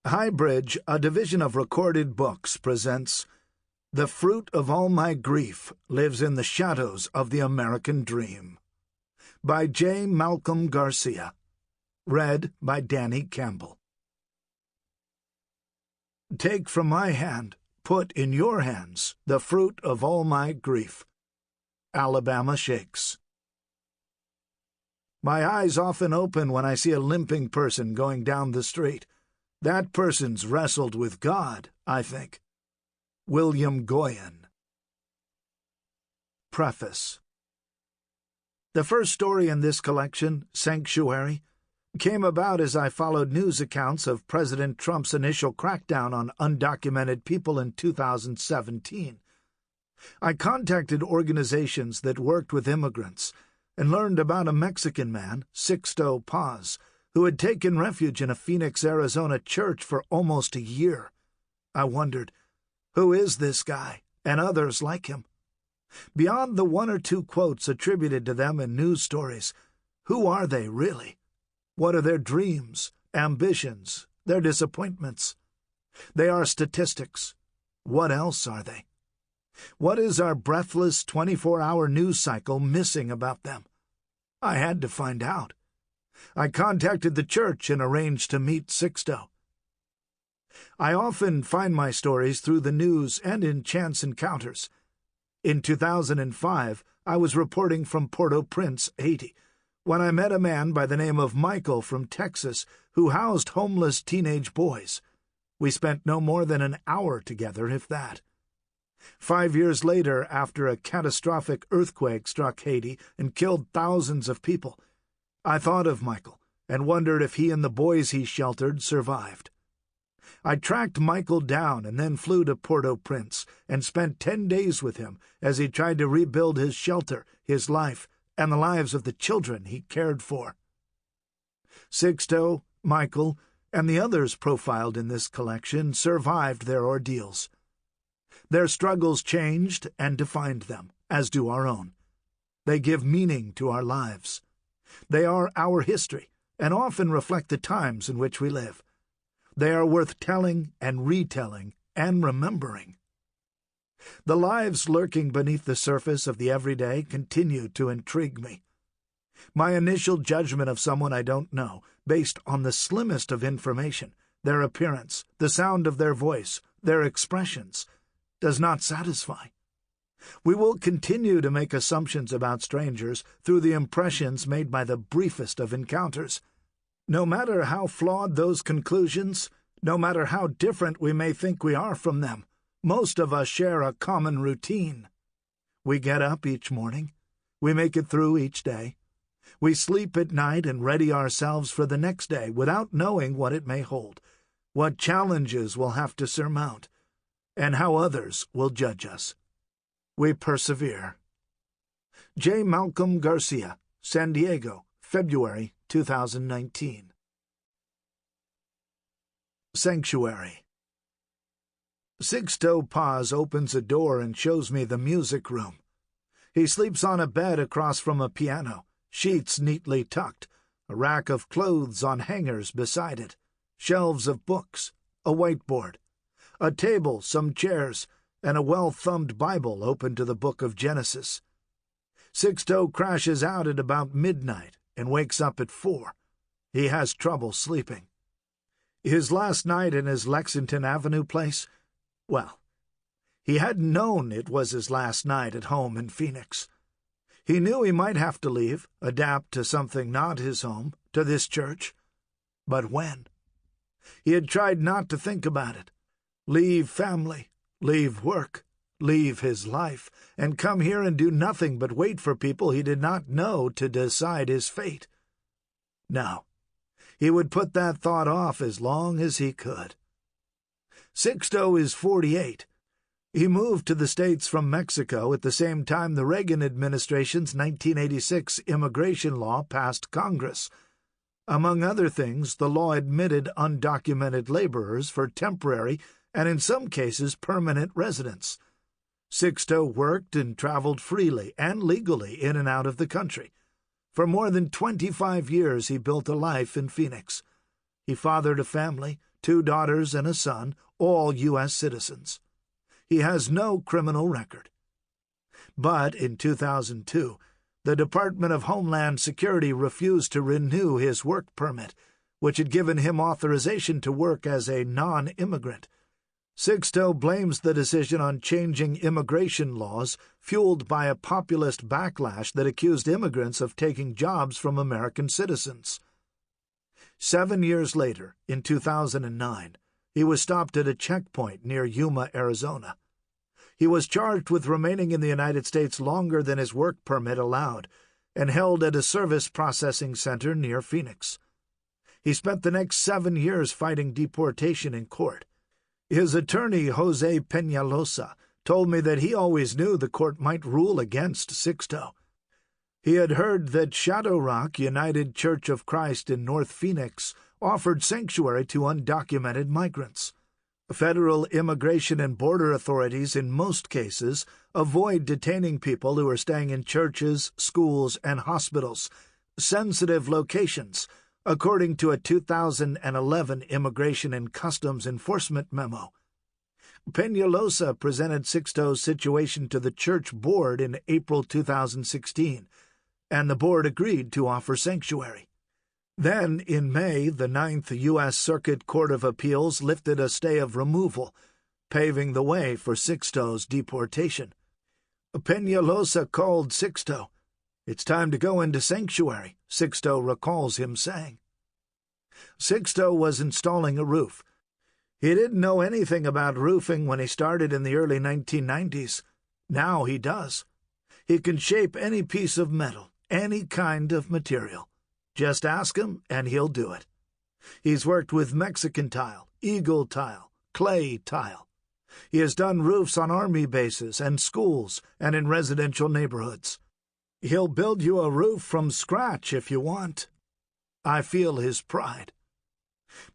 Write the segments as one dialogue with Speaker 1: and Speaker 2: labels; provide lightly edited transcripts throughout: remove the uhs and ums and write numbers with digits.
Speaker 1: HighBridge, a division of Recorded Books, presents The Fruit of All My Grief Lives in the Shadows of the American Dream by J. Malcolm Garcia. Read by Danny Campbell. Take from my hand, put in your hands, the fruit of all my grief. Alabama Shakes. My eyes often open when I see a limping person going down the street. That person's wrestled with God, I think. William Goyen. Preface. The first story in this collection, Sanctuary, came about as I followed news accounts of President Trump's initial crackdown on undocumented people in 2017. I contacted organizations that worked with immigrants and learned about a Mexican man, Sixto Paz, who had taken refuge in a Phoenix, Arizona church for almost a year. I wondered, who is this guy and others like him? Beyond the one or two quotes attributed to them in news stories, who are they really? What are their dreams, ambitions, their disappointments? They are statistics. What else are they? What is our breathless 24-hour news cycle missing about them? I had to find out. I contacted the church and arranged to meet Sixto. I often find my stories through the news and in chance encounters. In 2005, I was reporting from Port-au-Prince, Haiti, when I met a man by the name of Michael from Texas who housed homeless teenage boys. We spent no more than an hour together, if that. 5 years later, after a catastrophic earthquake struck Haiti and killed thousands of people, I thought of Michael and wondered if he and the boys he sheltered survived. I tracked Michael down and then flew to Port-au-Prince and spent 10 days with him as he tried to rebuild his shelter, his life, and the lives of the children he cared for. Sixto, Michael, and the others profiled in this collection survived their ordeals. Their struggles changed and defined them, as do our own. They give meaning to our lives. They are our history, and often reflect the times in which we live. They are worth telling and retelling and remembering. The lives lurking beneath the surface of the everyday continue to intrigue me. My initial judgment of someone I don't know, based on the slimmest of information, their appearance, the sound of their voice, their expressions, does not satisfy. We will continue to make assumptions about strangers through the impressions made by the briefest of encounters. No matter how flawed those conclusions, no matter how different we may think we are from them, most of us share a common routine. We get up each morning. We make it through each day. We sleep at night and ready ourselves for the next day without knowing what it may hold, what challenges we'll have to surmount, and how others will judge us. We persevere. J. Malcolm Garcia, San Diego, February 2019. Sanctuary. Sixto Paz opens a door and shows me the music room. He sleeps on a bed across from a piano, sheets neatly tucked, a rack of clothes on hangers beside it, shelves of books, a whiteboard, a table, some chairs, and a well-thumbed Bible open to the book of Genesis. Sixto crashes out at about midnight and wakes up at 4. He has trouble sleeping. His last night in his Lexington Avenue place? Well, he hadn't known it was his last night at home in Phoenix. He knew he might have to leave, adapt to something not his home, to this church. But when? He had tried not to think about it. Leave family, leave work, leave his life, and come here and do nothing but wait for people he did not know to decide his fate. No, he would put that thought off as long as he could. Sixto is 48. He moved to the States from Mexico at the same time the Reagan administration's 1986 immigration law passed Congress. Among other things, the law admitted undocumented laborers for temporary and in some cases permanent residence. Sixto worked and traveled freely and legally in and out of the country. For more than 25 years he built a life in Phoenix. He fathered a family, 2 daughters and a son, all U.S. citizens. He has no criminal record. But in 2002, the Department of Homeland Security refused to renew his work permit, which had given him authorization to work as a non-immigrant. Sixto blames the decision on changing immigration laws, fueled by a populist backlash that accused immigrants of taking jobs from American citizens. 7 years later, in 2009, he was stopped at a checkpoint near Yuma, Arizona. He was charged with remaining in the United States longer than his work permit allowed and held at a service processing center near Phoenix. He spent the next 7 years fighting deportation in court. His attorney, Jose Peñalosa, told me that he always knew the court might rule against Sixto. He had heard that Shadow Rock United Church of Christ in North Phoenix offered sanctuary to undocumented migrants. Federal immigration and border authorities in most cases avoid detaining people who are staying in churches, schools, and hospitals, sensitive locations, according to a 2011 Immigration and Customs Enforcement memo. Peñalosa presented Sixto's situation to the church board in April 2016, and the board agreed to offer sanctuary. Then, in May, the 9th U.S. Circuit Court of Appeals lifted a stay of removal, paving the way for Sixto's deportation. Peñalosa called Sixto. "It's time to go into sanctuary," Sixto recalls him saying. Sixto was installing a roof. He didn't know anything about roofing when he started in the early 1990s. Now he does. He can shape any piece of metal, any kind of material. Just ask him, and he'll do it. He's worked with Mexican tile, eagle tile, clay tile. He has done roofs on army bases and schools and in residential neighborhoods. He'll build you a roof from scratch if you want. I feel his pride.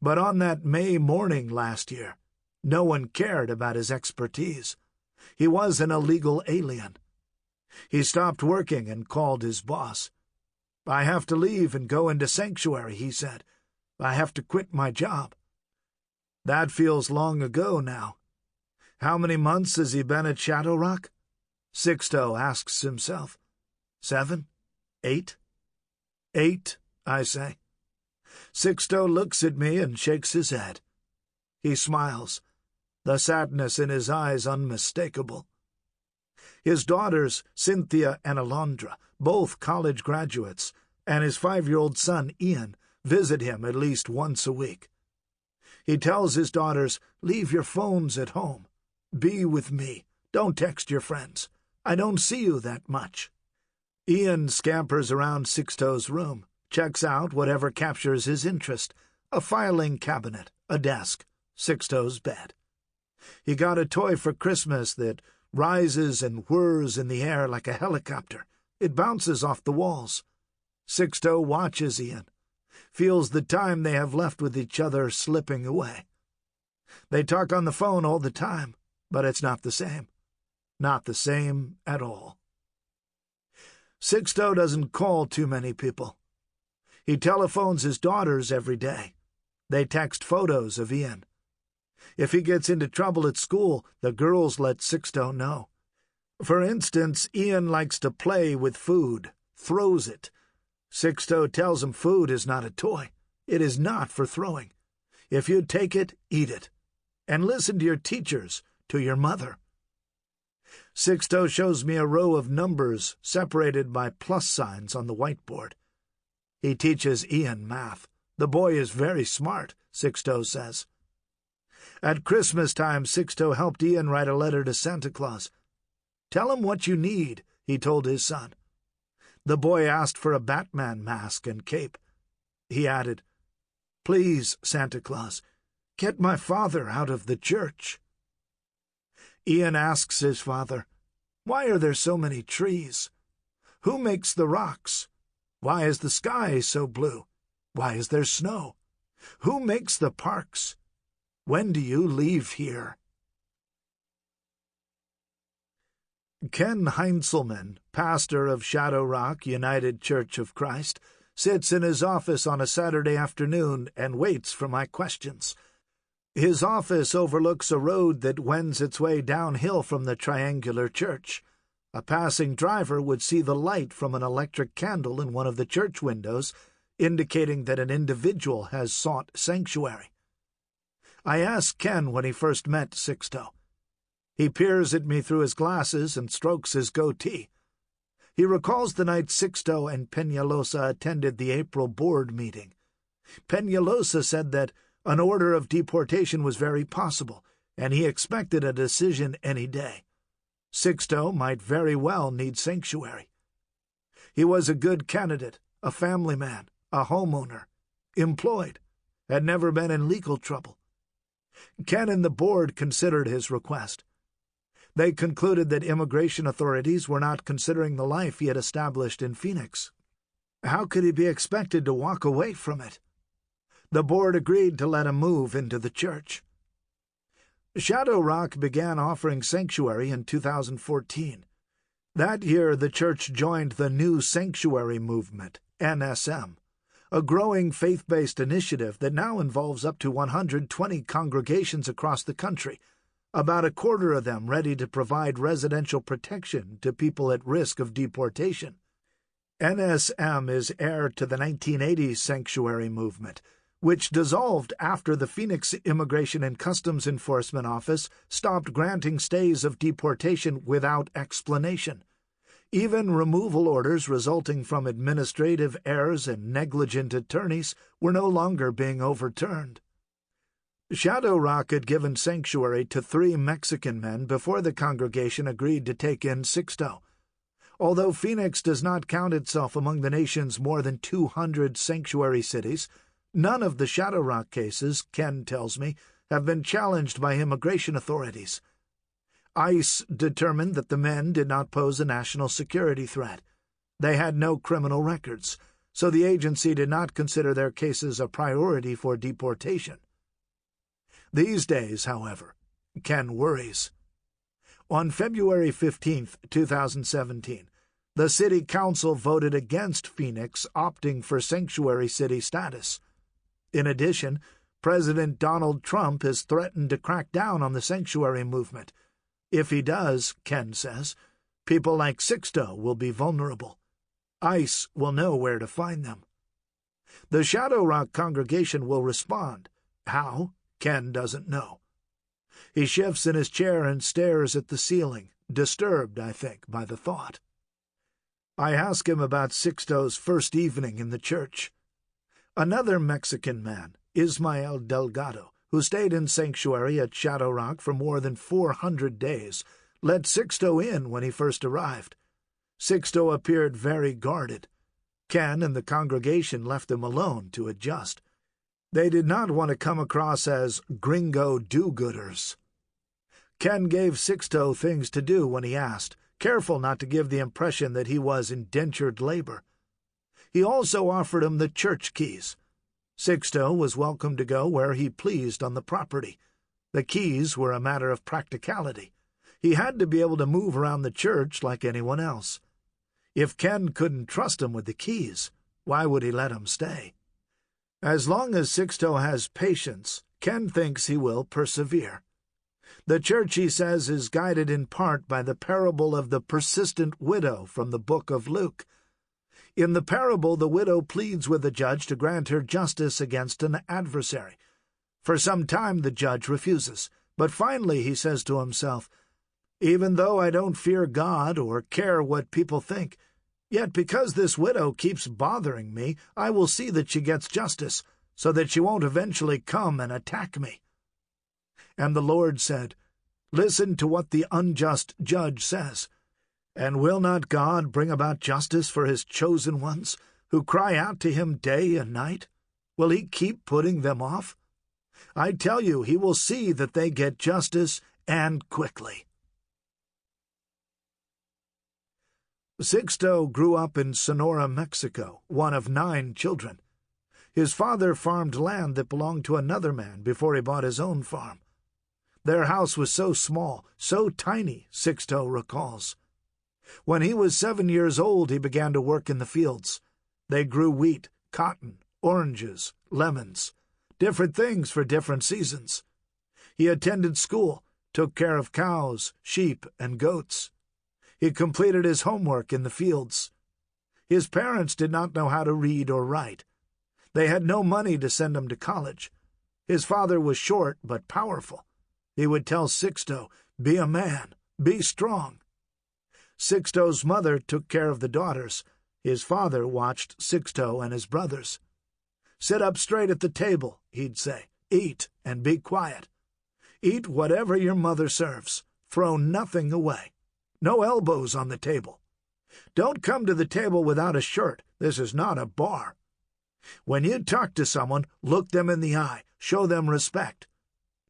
Speaker 1: But on that May morning last year, no one cared about his expertise. He was an illegal alien. He stopped working and called his boss. "I have to leave and go into sanctuary," he said. "I have to quit my job." That feels long ago now. How many months has he been at Shadow Rock? Sixto asks himself. 7? 8? 8, I say. Sixto looks at me and shakes his head. He smiles, the sadness in his eyes unmistakable. His daughters, Cynthia and Alondra, both college graduates, and his 5-year-old son, Ian, visit him at least once a week. He tells his daughters, "Leave your phones at home. Be with me. Don't text your friends. I don't see you that much." Ian scampers around Sixto's room, checks out whatever captures his interest: a filing cabinet, a desk, Sixto's bed. He got a toy for Christmas that rises and whirs in the air like a helicopter. It bounces off the walls. Sixto watches Ian, feels the time they have left with each other slipping away. They talk on the phone all the time, but it's not the same. Not the same at all. Sixto doesn't call too many people. He telephones his daughters every day. They text photos of Ian. If he gets into trouble at school, the girls let Sixto know. For instance, Ian likes to play with food, throws it. Sixto tells him food is not a toy. It is not for throwing. If you take it, eat it. And listen to your teachers, to your mother. Sixto shows me a row of numbers separated by plus signs on the whiteboard. He teaches Ian math. The boy is very smart, Sixto says. At Christmas time, Sixto helped Ian write a letter to Santa Claus. "Tell him what you need," he told his son. The boy asked for a Batman mask and cape. He added, "Please, Santa Claus, get my father out of the church." Ian asks his father, "Why are there so many trees? Who makes the rocks? Why is the sky so blue? Why is there snow? Who makes the parks? When do you leave here?" Ken Heinzelman, pastor of Shadow Rock United Church of Christ, sits in his office on a Saturday afternoon and waits for my questions. His office overlooks a road that wends its way downhill from the triangular church. A passing driver would see the light from an electric candle in one of the church windows, indicating that an individual has sought sanctuary. I asked Ken when he first met Sixto. He peers at me through his glasses and strokes his goatee. He recalls the night Sixto and Peñalosa attended the April board meeting. Peñalosa said that an order of deportation was very possible, and he expected a decision any day. Sixto might very well need sanctuary. He was a good candidate, a family man, a homeowner, employed, had never been in legal trouble. Ken and the board considered his request. They concluded that immigration authorities were not considering the life he had established in Phoenix. How could he be expected to walk away from it? The board agreed to let him move into the church. Shadow Rock began offering sanctuary in 2014. That year, the church joined the New Sanctuary Movement, NSM, a growing faith-based initiative that now involves up to 120 congregations across the country, about a quarter of them ready to provide residential protection to people at risk of deportation. NSM is heir to the 1980s sanctuary movement, which dissolved after the Phoenix Immigration and Customs Enforcement Office stopped granting stays of deportation without explanation. Even removal orders resulting from administrative errors and negligent attorneys were no longer being overturned. Shadow Rock had given sanctuary to 3 Mexican men before the congregation agreed to take in Sixto. Although Phoenix does not count itself among the nation's more than 200 sanctuary cities, none of the Shadow Rock cases, Ken tells me, have been challenged by immigration authorities. ICE determined that the men did not pose a national security threat. They had no criminal records, so the agency did not consider their cases a priority for deportation. These days, however, Ken worries. On February 15, 2017, the City Council voted against Phoenix opting for sanctuary city status. In addition, President Donald Trump has threatened to crack down on the sanctuary movement. If he does, Ken says, people like Sixto will be vulnerable. ICE will know where to find them. The Shadow Rock congregation will respond. How? Ken doesn't know. He shifts in his chair and stares at the ceiling, disturbed, I think, by the thought. I ask him about Sixto's first evening in the church. Another Mexican man, Ismael Delgado, who stayed in sanctuary at Shadow Rock for more than 400 days, let Sixto in when he first arrived. Sixto appeared very guarded. Ken and the congregation left him alone to adjust. They did not want to come across as gringo do-gooders. Ken gave Sixto things to do when he asked, careful not to give the impression that he was indentured labor. He also offered him the church keys. Sixto was welcome to go where he pleased on the property. The keys were a matter of practicality. He had to be able to move around the church like anyone else. If Ken couldn't trust him with the keys, why would he let him stay? As long as Sixto has patience, Ken thinks he will persevere. The church, he says, is guided in part by the parable of the persistent widow from the book of Luke. In the parable, the widow pleads with the judge to grant her justice against an adversary. For some time the judge refuses, but finally he says to himself, "Even though I don't fear God or care what people think, yet because this widow keeps bothering me, I will see that she gets justice, so that she won't eventually come and attack me." And the Lord said, "Listen to what the unjust judge says. And will not God bring about justice for his chosen ones, who cry out to him day and night? Will he keep putting them off? I tell you, he will see that they get justice, and quickly." Sixto grew up in Sonora, Mexico, one of 9 children. His father farmed land that belonged to another man before he bought his own farm. Their house was so small, so tiny, Sixto recalls. When he was 7 years old, he began to work in the fields. They grew wheat, cotton, oranges, lemons, different things for different seasons. He attended school, took care of cows, sheep, and goats. He completed his homework in the fields. His parents did not know how to read or write. They had no money to send him to college. His father was short but powerful. He would tell Sixto, "Be a man, be strong." Sixto's mother took care of the daughters. His father watched Sixto and his brothers. "Sit up straight at the table," he'd say. "Eat and be quiet. Eat whatever your mother serves. Throw nothing away. No elbows on the table. Don't come to the table without a shirt. This is not a bar. When you talk to someone, look them in the eye. Show them respect.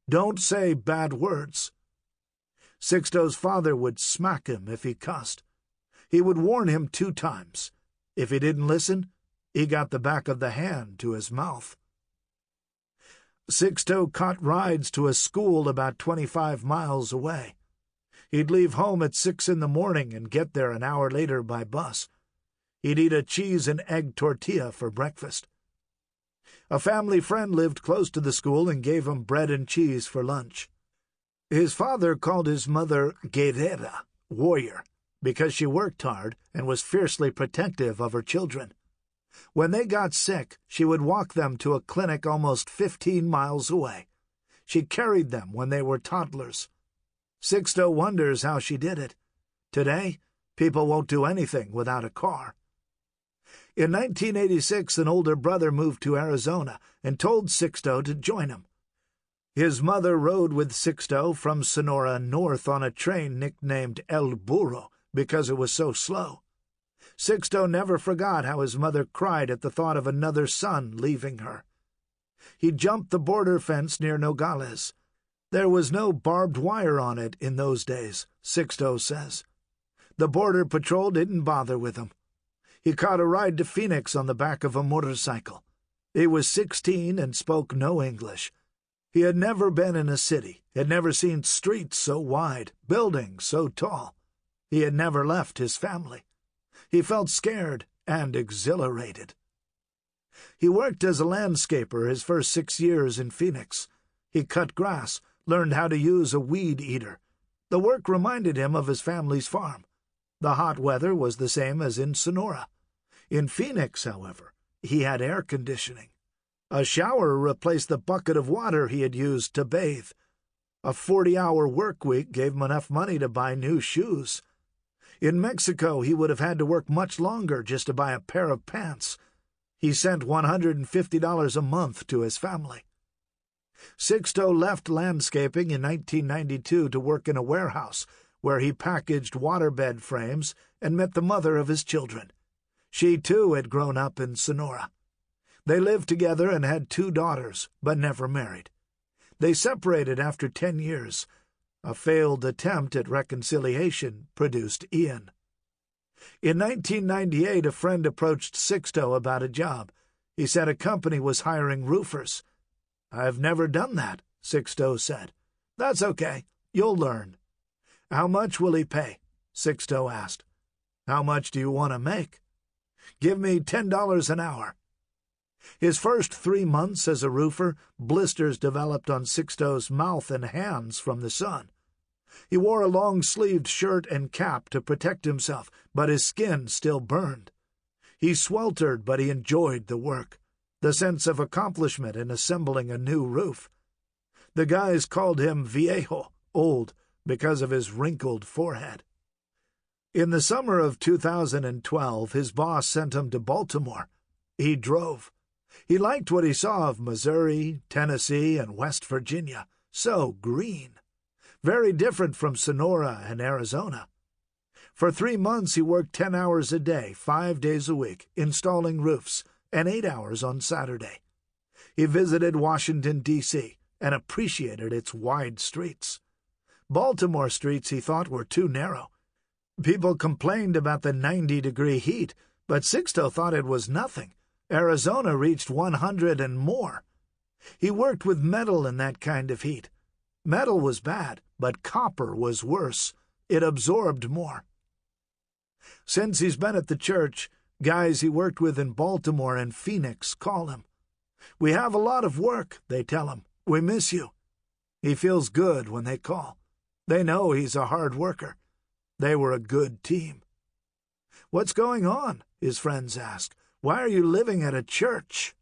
Speaker 1: Don't say bad words." Sixto's father would smack him if he cussed. He would warn him 2 times. If he didn't listen, he got the back of the hand to his mouth. Sixto caught rides to a school about 25 miles away. He'd leave home at 6 in the morning and get there an hour later by bus. He'd eat a cheese and egg tortilla for breakfast. A family friend lived close to the school and gave him bread and cheese for lunch. His father called his mother Guerrera, warrior, because she worked hard and was fiercely protective of her children. When they got sick, she would walk them to a clinic almost 15 miles away. She carried them when they were toddlers. Sixto wonders how she did it. Today, people won't do anything without a car. In 1986, an older brother moved to Arizona and told Sixto to join him. His mother rode with Sixto from Sonora north on a train nicknamed El Burro because it was so slow. Sixto never forgot how his mother cried at the thought of another son leaving her. He jumped the border fence near Nogales. There was no barbed wire on it in those days, Sixto says. The border patrol didn't bother with him. He caught a ride to Phoenix on the back of a motorcycle. He was 16 and spoke no English. He had never been in a city, had never seen streets so wide, buildings so tall. He had never left his family. He felt scared and exhilarated. He worked as a landscaper his first 6 years in Phoenix. He cut grass, learned how to use a weed eater. The work reminded him of his family's farm. The hot weather was the same as in Sonora. In Phoenix, however, he had air conditioning. A shower replaced the bucket of water he had used to bathe. A 40-hour work week gave him enough money to buy new shoes. In Mexico, he would have had to work much longer just to buy a pair of pants. He sent $150 a month to his family. Sixto left landscaping in 1992 to work in a warehouse, where he packaged waterbed frames and met the mother of his children. She, too, had grown up in Sonora. They lived together and had 2 daughters, but never married. They separated after 10 years. A failed attempt at reconciliation produced Ian. In 1998, a friend approached Sixto about a job. He said a company was hiring roofers. "I've never done that," Sixto said. "That's okay. You'll learn." "How much will he pay?" Sixto asked. "How much do you want to make?" "Give me $10 an hour." His first 3 months as a roofer, blisters developed on Sixto's mouth and hands from the sun. He wore a long-sleeved shirt and cap to protect himself, but his skin still burned. He sweltered, but he enjoyed the work, the sense of accomplishment in assembling a new roof. The guys called him Viejo, old, because of his wrinkled forehead. In the summer of 2012, his boss sent him to Baltimore. He drove. He liked what he saw of Missouri, Tennessee, and West Virginia. So green. Very different from Sonora and Arizona. For 3 months he worked 10 hours a day, 5 days a week, installing roofs, and 8 hours on Saturday. He visited Washington, D.C., and appreciated its wide streets. Baltimore streets he thought were too narrow. People complained about the 90-degree heat, but Sixto thought it was nothing. Arizona reached 100 and more. He worked with metal in that kind of heat. Metal was bad, but copper was worse. It absorbed more. Since he's been at the church, guys he worked with in Baltimore and Phoenix call him. "We have a lot of work," they tell him. "We miss you." He feels good when they call. They know he's a hard worker. They were a good team. "What's going on?" his friends ask. "Why are you living at a church?"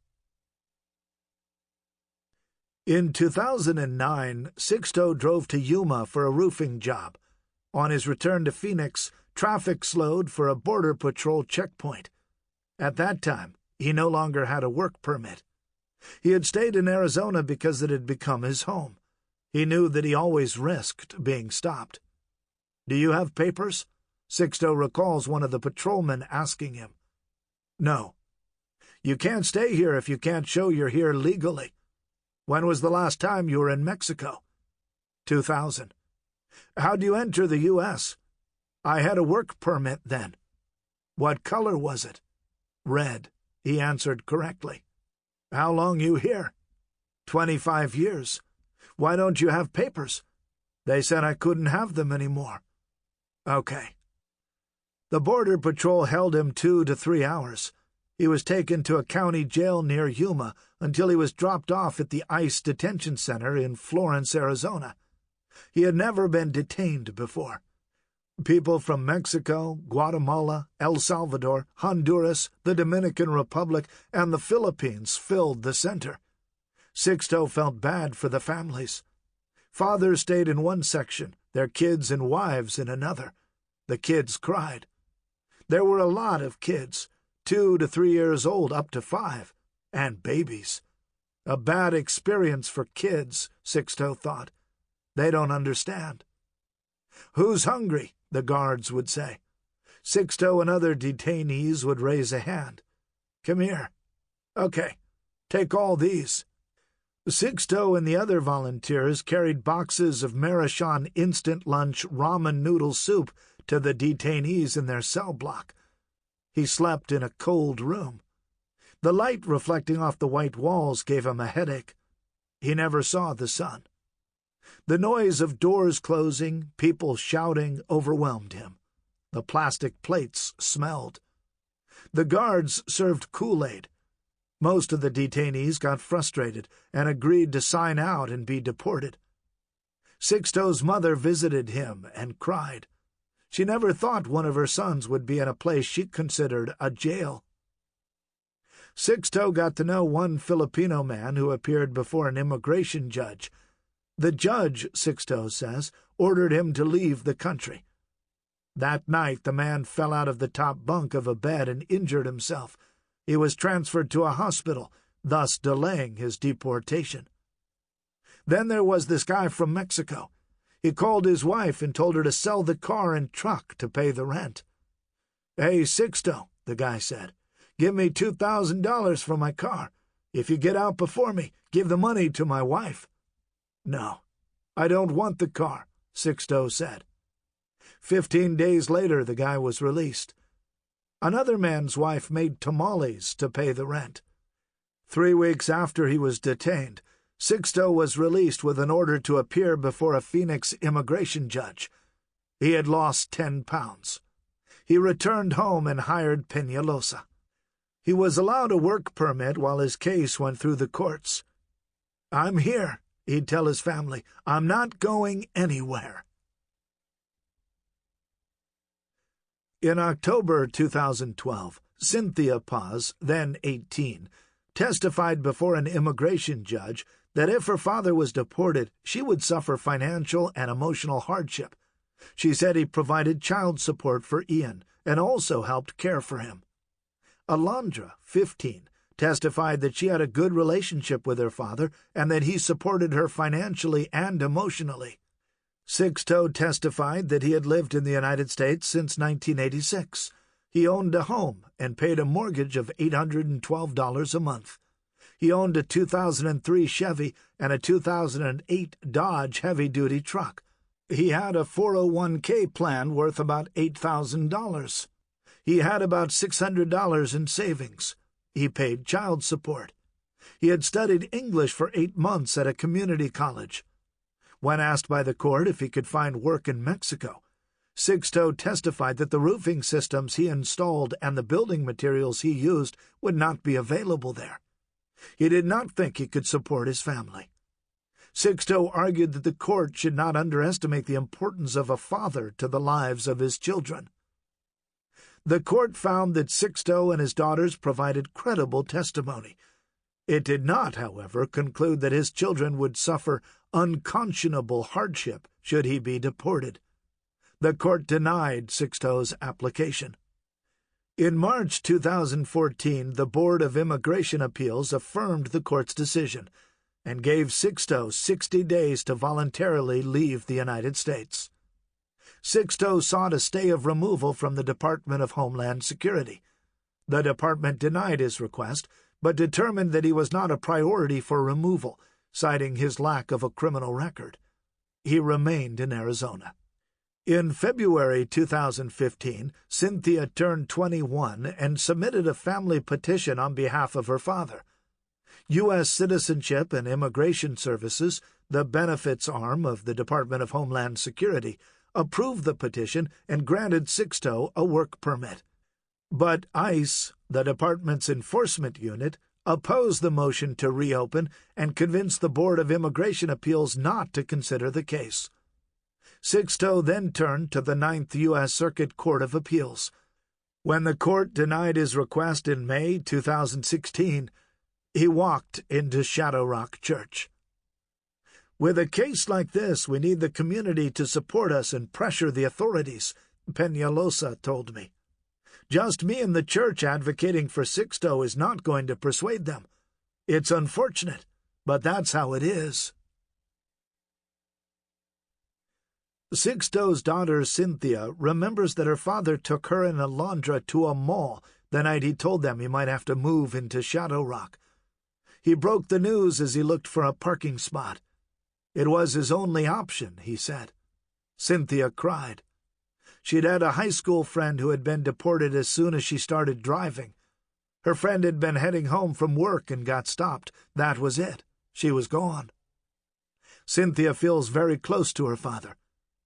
Speaker 1: In 2009, Sixto drove to Yuma for a roofing job. On his return to Phoenix, traffic slowed for a Border Patrol checkpoint. At that time, he no longer had a work permit. He had stayed in Arizona because it had become his home. He knew that he always risked being stopped. "Do you have papers?" Sixto recalls one of the patrolmen asking him. "No." "You can't stay here if you can't show you're here legally." "When was the last time you were in Mexico?" 2000. "How'd you enter the U.S.? "I had a work permit then." "What color was it?" "Red," he answered correctly. "How long you here?" 25 years. "Why don't you have papers?" "They said I couldn't have them anymore." "Okay." The Border Patrol held him 2 to 3 hours. He was taken to a county jail near Yuma until he was dropped off at the ICE detention center in Florence, Arizona. He had never been detained before. People from Mexico, Guatemala, El Salvador, Honduras, the Dominican Republic, and the Philippines filled the center. Sixto felt bad for the families. Fathers stayed in one section, their kids and wives in another. The kids cried. There were a lot of kids, 2 to 3 years old up to 5, and babies. A bad experience for kids, Sixto thought. They don't understand. "Who's hungry?" the guards would say. Sixto and other detainees would raise a hand. "Come here." "Okay, take all these." Sixto and the other volunteers carried boxes of Marachon instant lunch ramen noodle soup to the detainees in their cell block. He slept in a cold room. The light reflecting off the white walls gave him a headache. He never saw the sun. The noise of doors closing, people shouting, overwhelmed him. The plastic plates smelled. The guards served Kool-Aid. Most of the detainees got frustrated and agreed to sign out and be deported. Sixto's mother visited him and cried. She never thought one of her sons would be in a place she considered a jail. Sixto got to know one Filipino man who appeared before an immigration judge. The judge, Sixto says, ordered him to leave the country. That night the man fell out of the top bunk of a bed and injured himself. He was transferred to a hospital, thus delaying his deportation. Then there was this guy from Mexico. He called his wife and told her to sell the car and truck to pay the rent. "Hey, Sixto," the guy said, "give me $2,000 for my car. If you get out before me, give the money to my wife." "No, I don't want the car," Sixto said. 15 days later, the guy was released. Another man's wife made tamales to pay the rent. 3 weeks after he was detained, Sixto was released with an order to appear before a Phoenix immigration judge. He had lost 10 pounds. He returned home and hired Peñalosa. He was allowed a work permit while his case went through the courts. "I'm here," he'd tell his family. "I'm not going anywhere." In October 2012, Cynthia Paz, then 18, testified before an immigration judge that if her father was deported, she would suffer financial and emotional hardship. She said he provided child support for Ian and also helped care for him. Alondra, 15, testified that she had a good relationship with her father and that he supported her financially and emotionally. Sixto testified that he had lived in the United States since 1986. He owned a home and paid a mortgage of $812 a month. He owned a 2003 Chevy and a 2008 Dodge heavy-duty truck. He had a 401k plan worth about $8,000. He had about $600 in savings. He paid child support. He had studied English for 8 months at a community college. When asked by the court if he could find work in Mexico, Sixto testified that the roofing systems he installed and the building materials he used would not be available there. He did not think he could support his family. Sixto argued that the court should not underestimate the importance of a father to the lives of his children. The court found that Sixto and his daughters provided credible testimony. It did not, however, conclude that his children would suffer unconscionable hardship should he be deported. The court denied Sixto's application. In March 2014, the Board of Immigration Appeals affirmed the court's decision and gave Sixto 60 days to voluntarily leave the United States. Sixto sought a stay of removal from the Department of Homeland Security. The department denied his request, but determined that he was not a priority for removal, citing his lack of a criminal record. He remained in Arizona. In February 2015, Cynthia turned 21 and submitted a family petition on behalf of her father. U.S. Citizenship and Immigration Services, the benefits arm of the Department of Homeland Security, approved the petition and granted Sixto a work permit. But ICE, the department's enforcement unit, opposed the motion to reopen and convinced the Board of Immigration Appeals not to consider the case. Sixto then turned to the 9th U.S. Circuit Court of Appeals. When the court denied his request in May 2016, he walked into Shadow Rock Church. "With a case like this, we need the community to support us and pressure the authorities," Peñalosa told me. "Just me and the church advocating for Sixto is not going to persuade them. It's unfortunate, but that's how it is." Sixto's daughter Cynthia remembers that her father took her and Alondra to a mall the night he told them he might have to move into Shadow Rock. He broke the news as he looked for a parking spot. It was his only option, he said. Cynthia cried. She'd had a high school friend who had been deported as soon as she started driving. Her friend had been heading home from work and got stopped. That was it. She was gone. Cynthia feels very close to her father.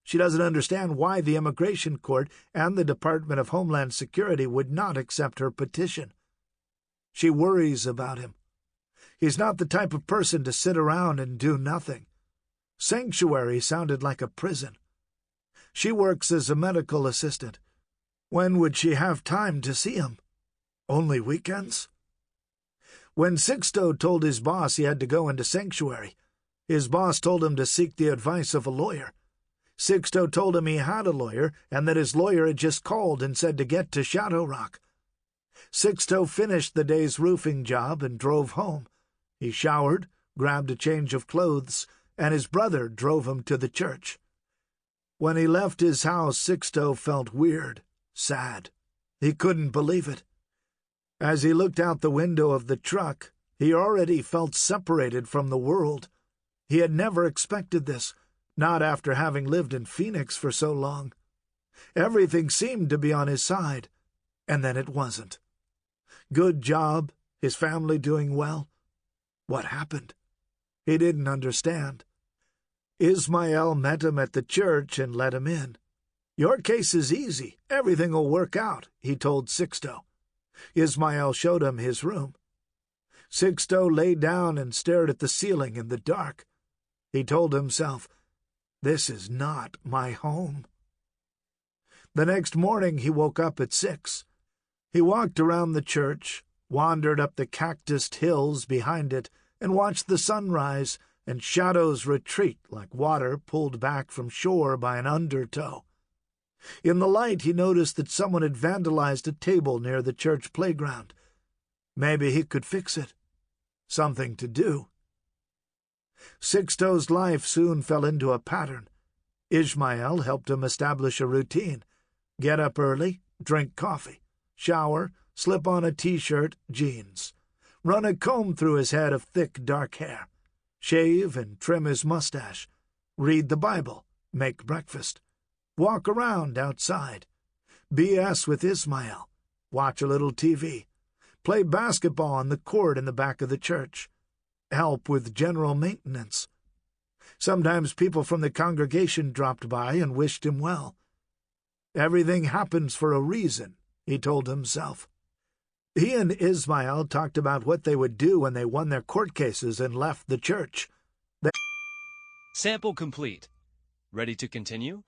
Speaker 1: She doesn't understand why the Immigration Court and the Department of Homeland Security would not accept her petition. She worries about him. He's not the type of person to sit around and do nothing. Sanctuary sounded like a prison. She works as a medical assistant. When would she have time to see him? Only weekends? When Sixto told his boss he had to go into sanctuary, his boss told him to seek the advice of a lawyer. Sixto told him he had a lawyer and that his lawyer had just called and said to get to Shadow Rock. Sixto finished the day's roofing job and drove home. He showered, grabbed a change of clothes, and his brother drove him to the church. When he left his house, Sixto felt weird, sad. He couldn't believe it. As he looked out the window of the truck, he already felt separated from the world. He had never expected this, not after having lived in Phoenix for so long. Everything seemed to be on his side, and then it wasn't. Good job, his family doing well. What happened? He didn't understand. Ismael met him at the church and let him in. "Your case is easy. Everything will work out," he told Sixto. Ismael showed him his room. Sixto lay down and stared at the ceiling in the dark. He told himself, "This is not my home." The next morning he woke up at 6. He walked around the church, wandered up the cactused hills behind it, and watched the sunrise and shadows retreat like water pulled back from shore by an undertow. In the light he noticed that someone had vandalized a table near the church playground. Maybe he could fix it. Something to do. Sixto's life soon fell into a pattern. Ismael helped him establish a routine. Get up early, drink coffee, shower, slip on a t-shirt, jeans, run a comb through his head of thick dark hair, shave and trim his mustache, read the Bible, make breakfast, walk around outside, BS with Ismael, watch a little TV, play basketball on the court in the back of the church, help with general maintenance. Sometimes people from the congregation dropped by and wished him well. Everything happens for a reason, he told himself. He and Ismael talked about what they would do when they won their court cases and left the church.
Speaker 2: Sample complete. Ready to continue?